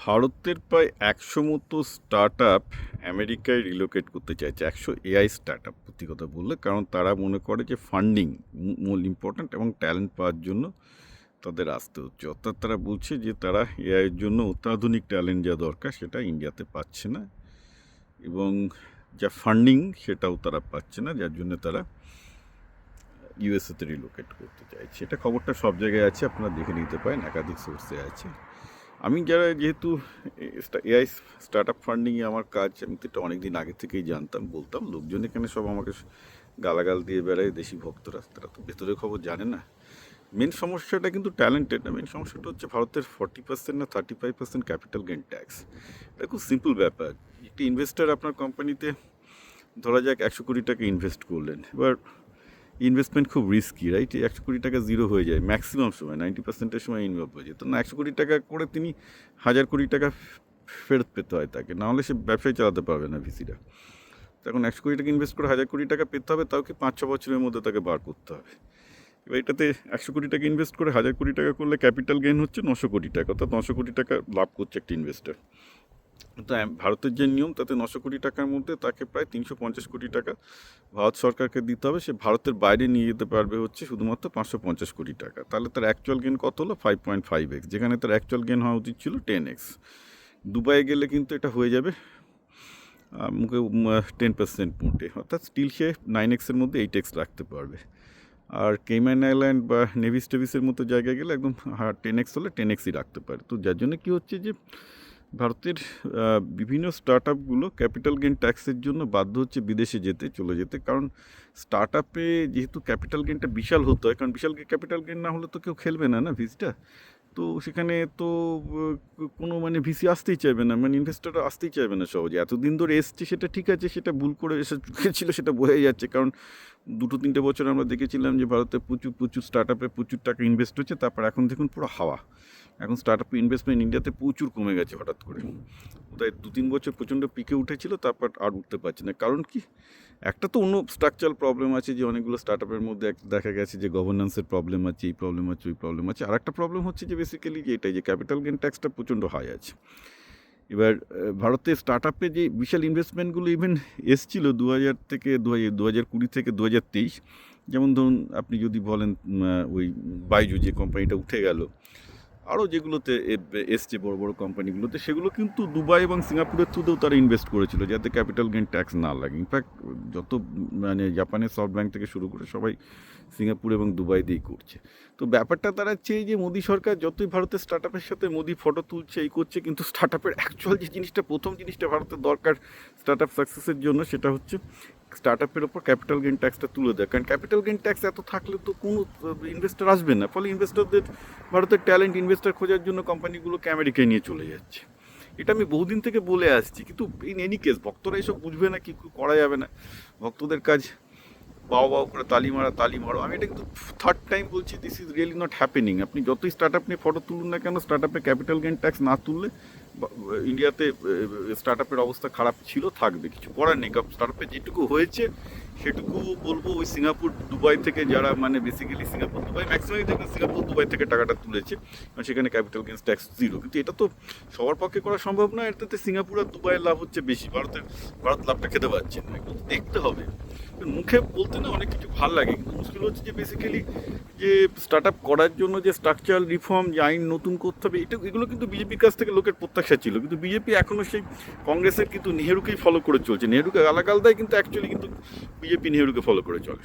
ভারতের প্রায় ১০০ মতো স্টার্টআপ আমেরিকায় রিলোকেট করতে চাইছে। ১০০ এআই স্টার্টআপ সত্যি কথা বললে, কারণ তারা মনে করে যে ফান্ডিং মূল ইম্পর্ট্যান্ট এবং ট্যালেন্ট পাওয়ার জন্য তাদের আসতে হচ্ছে। অর্থাৎ তারা বলছে যে তারা এআইয়ের জন্য অত্যাধুনিক ট্যালেন্ট যা দরকার সেটা ইন্ডিয়াতে পাচ্ছে না, এবং যা ফান্ডিং সেটাও তারা পাচ্ছে না, যার জন্য তারা ইউএসএতে রিলোকেট করতে চাইছে। এটা খবরটা সব জায়গায় আছে, আপনারা দেখে নিতে পারেন, একাধিক সোর্সে আছে। আমি যেহেতু এআই স্টার্টআপ ফান্ডিংয়ে আমার কাজ, আমি তো এটা অনেক দিন আগে থেকেই জানতাম, বলতাম। লোকজন এখানে সব আমাকে গালাগাল দিয়ে বেড়ায়, দেশি ভক্তরা, তারা তো ভেতরের খবর জানে না। মেন সমস্যাটা কিন্তু ট্যালেন্টেড না, মেন সমস্যাটা হচ্ছে ভারতের 40% না 35% ক্যাপিটাল গেইন ট্যাক্স। এটা খুব সিম্পল ব্যাপার। একটি ইনভেস্টার আপনার কোম্পানিতে ধরা যাক 100 কোটি টাকা ইনভেস্ট করলেন, এবার ইনভেস্টমেন্ট খুব রিস্কি, রাইট? 100 কোটি টাকা জিরো হয়ে যায় ম্যাক্সিমাম সময়, 90%-এর সময় ইনভলভ হয়ে যায়। তো না, 100 কোটি টাকা করে তিনি 1000 কোটি টাকা ফেরত পেতে হয় তাকে, নাহলে সে ব্যবসায় চালাতে পারবে না ভিসিরা। তখন 100 কোটি টাকা ইনভেস্ট করে 1000 কোটি টাকা পেতে হবে, তাও কি 5-6 বছরের মধ্যে তাকে বার করতে হবে। এবার এটাতে 100 কোটি টাকা ইনভেস্ট করে 1000 কোটি টাকা করলে ক্যাপিটাল গেইন হচ্ছে 900 কোটি টাকা, অর্থাৎ 900 কোটি টাকা লাভ করছে একটা ইনভেস্টার। তো ভারতের যে নিয়ম, তাতে 900 কোটি টাকার মধ্যে তাকে প্রায় 350 কোটি টাকা ভারত সরকারকে দিতে হবে। সে ভারতের বাইরে নিয়ে যেতে পারবে হচ্ছে শুধুমাত্র 550 কোটি টাকা। তাহলে তার অ্যাকচুয়াল গেন কত হলো? 5.5x, যেখানে তার অ্যাকচুয়াল গেন হওয়া উচিত ছিল 10x। দুবাইয়ে গেলে কিন্তু এটা হয়ে যাবে মুখে 10% মোটে, অর্থাৎ স্টিল সে 9x-এর মধ্যে 8x রাখতে পারবে। আর কেইম্যান আইল্যান্ড বা নেভিস টেভিসের মতো জায়গায় গেলে একদম 10x হলে 10xই রাখতে পারে। তো যার জন্য কী হচ্ছে যে ভারতের বিভিন্ন স্টার্টআপগুলো ক্যাপিটাল গেইন ট্যাক্সের জন্য বাধ্য হচ্ছে বিদেশে চলে যেতে, কারণ স্টার্টআপে যেহেতু ক্যাপিটাল গেইনটা বিশাল হতে হয়, কারণ বিশাল ক্যাপিটাল গেইন না হলে তো কেউ খেলবে না ভিসিটা। তো সেখানে তো কোনো ভিসি আসতেই চাইবে না, ইনভেস্টররা আসতেই চাইবে না সহজে। এতদিন ধরে এসছে সেটা ঠিক আছে, সেটা ভুল করে এসেছিল সেটা বোঝাই যাচ্ছে, কারণ 2-3 বছর আমরা দেখেছিলাম যে ভারতে প্রচুর স্টার্টআপে প্রচুর টাকা ইনভেস্ট হচ্ছে, তারপর এখন দেখুন পুরো হাওয়া। এখন স্টার্টআপে ইনভেস্টমেন্ট ইন্ডিয়াতে প্রচুর কমে গেছে হঠাৎ করে। তাই 2-3 বছর প্রচণ্ড পিকে উঠেছিল, তারপর আর উঠতে পারছে না। কারণ কি? একটা তো অন্য স্ট্রাকচারাল প্রবলেম আছে, যে অনেকগুলো স্টার্টআপের মধ্যে দেখা গেছে যে গভর্নেন্সের প্রবলেম আছে, এই প্রবলেম আছে, ওই প্রবলেম আছে। আর একটা প্রবলেম হচ্ছে যে বেসিক্যালি যে এটাই, যে ক্যাপিটাল গেইন ট্যাক্সটা প্রচণ্ড হাই আছে। এবার ভারতের স্টার্টআপে যে বিশাল ইনভেস্টমেন্টগুলো ইভেন এসছিল 2020 থেকে 2023, যেমন ধরুন আপনি যদি বলেন ওই বাইজু যে কোম্পানিটা উঠে গেল, আরও যেগুলোতে এসছে বড় বড় কোম্পানিগুলোতে, সেগুলো কিন্তু দুবাই এবং সিঙ্গাপুরের থ্রুতেও তারা ইনভেস্ট করেছিল, যাতে ক্যাপিটাল গেইন ট্যাক্স না লাগে। ইনফ্যাক্ট যত জাপানের সফট ব্যাংক থেকে শুরু করে সবাই সিঙ্গাপুর এবং দুবাই দিয়েই করছে। তো ব্যাপারটা দাঁড়াচ্ছে এই যে মোদি সরকার যতই ভারতের স্টার্টআপের সাথে মোদি ফটো তুলছে, এই করছে, কিন্তু স্টার্টআপের অ্যাকচুয়াল যে জিনিসটা, প্রথম জিনিসটা ভারতের দরকার স্টার্টআপ সাকসেসের জন্য, সেটা হচ্ছে স্টার্টআপের ওপর ক্যাপিটাল গেইন ট্যাক্সটা তুলে দেয়। কারণ ক্যাপিটাল গেইন ট্যাক্স এত থাকলে তো কোনো ইনভেস্টার আসবে না, ফলে ইনভেস্টারদের, ভারতের ট্যালেন্ট ইনভেস্টার খোঁজার জন্য কোম্পানিগুলো আমেরিকায় নিয়ে চলে যাচ্ছে। এটা আমি বহুদিন থেকে বলে আসছি, কিন্তু ইন এনি কেস ভক্তরা এসব বুঝবে না, কি করা যাবে না। ভক্তদের কাজ বাও করে তালি মারো। আমি এটা কিন্তু 3rd টাইম বলছি, this is really not happening. আপনি যতই স্টার্টআপ নিয়ে ফটো তুলুন না কেন, স্টার্টআপে ক্যাপিটাল গেইন ট্যাক্স না তুললে ইন্ডিয়াতে স্টার্টআপের অবস্থা খারাপ ছিল, থাকবে, কিছু করার নেই। কারণ স্টার্টআপে যেটুকু হয়েছে সেটুকু বলবো ওই সিঙ্গাপুর দুবাই থেকে যারা, বেসিক্যালি সিঙ্গাপুর দুবাই ম্যাক্সিমামই দেখবেন সিঙ্গাপুর দুবাই থেকে টাকাটা তুলেছে, কারণ সেখানে ক্যাপিটাল গেইনস ট্যাক্স 0। কিন্তু এটা তো সবার পক্ষে করা সম্ভব না। এটাতে সিঙ্গাপুর আর দুবাইয়ের লাভ হচ্ছে বেশি, ভারত লাভটা খেতে পারছে না। এগুলো দেখতে হবে। মুখে বলতে না অনেক কিছু ভালো লাগে, কিন্তু মুশকিল হচ্ছে যে বেসিক্যালি যে স্টার্টআপ করার জন্য যে স্ট্রাকচারাল রিফর্ম, যে আইন নতুন করতে হবে, এগুলো কিন্তু বিজেপির কাছ থেকে লোকের প্রত্যাশা ছিল। কিন্তু বিজেপি এখনও সেই কংগ্রেসের কিন্তু নেহেরুকেই ফলো করে চলছে। নেহেরুকে গালাগাল দেয়, কিন্তু অ্যাকচুয়ালি কিন্তু বিজেপি নেহেরুকে ফলো করে চলে।